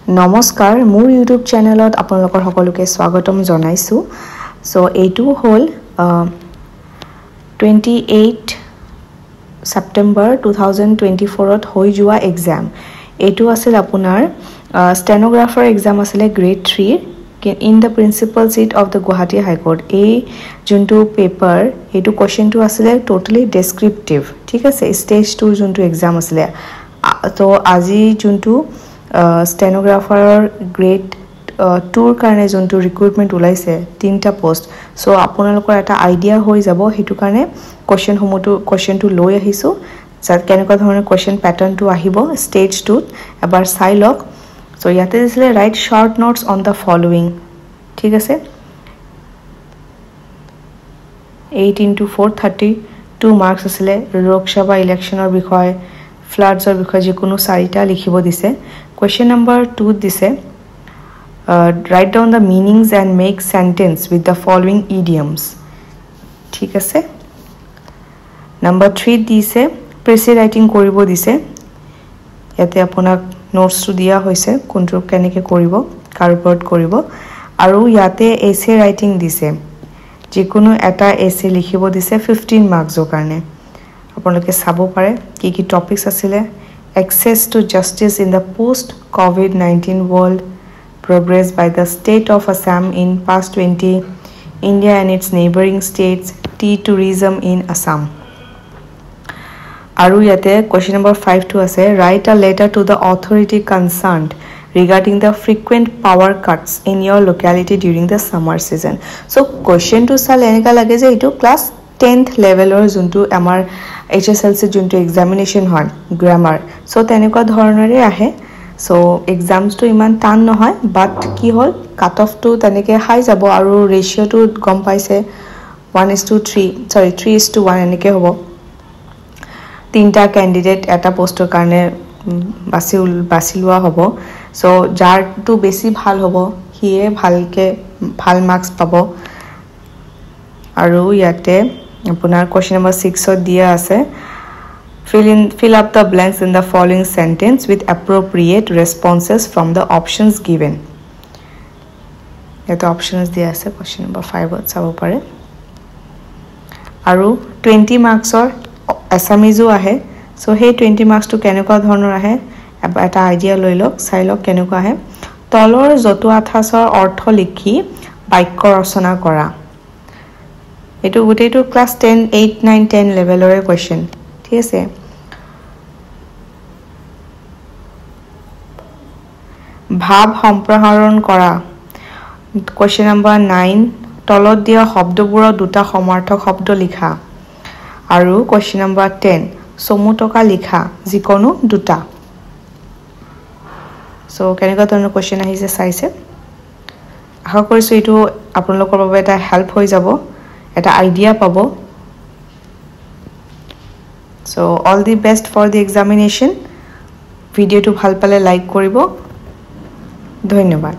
নমস্কাৰ মোৰ ইউটিউব চেনেলত আপোনালোকৰ সকলোকে স্বাগতম জনাইছো সো এইটো হল 28 সেপ্টেম্বৰ 2024 ত হৈ যোৱা এক্সাম এইটো আছিল আপোনাৰ ষ্টেনোগ্ৰাফাৰ এক্সাম আছিল grade 3 in the principal seat of the Guwahati High Court এই যোনটো পেপাৰ এইটো কোৱেশ্চনটো আছিল টোটালি ডেসক্ৰিপটিভ ঠিক আছে স্টেজ 2 যোনটো এক্সাম আছিল তো আজি যোনটো stenographer grade 2 কাৰণে যোনটো ৰিক্ৰুটমেন্ট ওলাইছে তিনটা পোষ্ট সো আপোনালোকৰ এটা আইডিয়া হৈ যাব হেতু কাৰণে কোৱেশ্চনটো লৈ আহিছো যাত কেনেকুৱা ধৰণৰ কোৱেশ্চন প্যাটাৰ্নটো আহিব ষ্টেজ 2 এবাৰ চাই লওক সো ইয়াতে দিছিলে right short notes on the following ঠিক আছে 8 into 432 মাৰ্কস আছিল লোকসভা ইলেকশনৰ বিষয় ফ্লাডছৰ বিষয় যিকোনো চাৰিটা লিখিব দিছে Question number 2 দিছে write down the meanings and make sentence with the following idioms ঠিক আছে number 3 দিছে প্ৰেসি ৰাইটিং কৰিব দিছে ইয়াতে আপোনাক নোটছটো দিয়া হৈছে কোনটো কেনেকৈ কৰিব কাৰ ওপৰত কৰিব আৰু ইয়াতে এছে ৰাইটিং দিছে যিকোনো এটা এছে লিখিব দিছে 15 মাৰ্কছৰ কাৰণে আপোনালোকে চাব পাৰে কি কি টপিকস আছিল access to justice in the post-COVID-19 world, progress by the state of Assam in past 20, India and its neighboring states, tea tourism in Assam. Aru yate question number 5 to ase write a letter to the authority concerned regarding the frequent power cuts in your locality during the summer season. So question to sal eneka lage je itu class 10th level or juntu amar HSLC juntu examination হয় grammar so তেনেকুৱা ধৰণৰে আহে so exams to ইমান টান নহয় but কি হল cut off to তেনেকে হাই যাব আৰু ৰেশিও to গম পাইছে 3:1 এনেকে হ'ব তিনটা ক্যান্ডিডেট এটা পোষ্টৰ কাৰণে বাছি লোৱা হ'ব so যাৰটো বেছি ভাল হ'ব হিয়ে ভালকে ভাল মাৰ্কস পাব আৰু ইয়াতে আপোনাৰ question number 6 ত দিয়া আছে fill up the blanks in the following sentence with appropriate responses from the options given এটা options দিয়া আছে question number 5 ত চাব পাৰে আৰু 20 মাৰ্কসৰ আসামিজো আহে সো হে 20 মাৰ্কস টু কেনেকুৱা ধৰণৰ আহে এটা আইডিয়া লৈ লওক চাই লওক কেনেকুৱা আহে তলৰ জতুৱা ঠাচৰ অৰ্থ লিখি বাক্য ৰচনা কৰা এটো গুটেটো ক্লাস 10 8 9 10 লেভেলৰে কোৱেশ্চন ঠিক আছে ভাব সম্প্ৰসাৰণ কৰা কোৱেশ্চন নম্বৰ 9 তলত দিয়া শব্দবোৰৰ দুটা সমাৰ্থক শব্দ লিখা আৰু কোৱেশ্চন নম্বৰ 10 সমুটকা লিখা যিকোনো দুটা সো কেনেকুৱা ধৰণৰ কোৱেশ্চন আহিছে চাইছে আশা কৰিছো এটো আপোনালোকৰ বাবে এটা হেল্প হৈ যাব এটা আইডিয়া পাবো so all the best for the examination video to ভাল পালে লাইক কৰিব ধন্যবাদ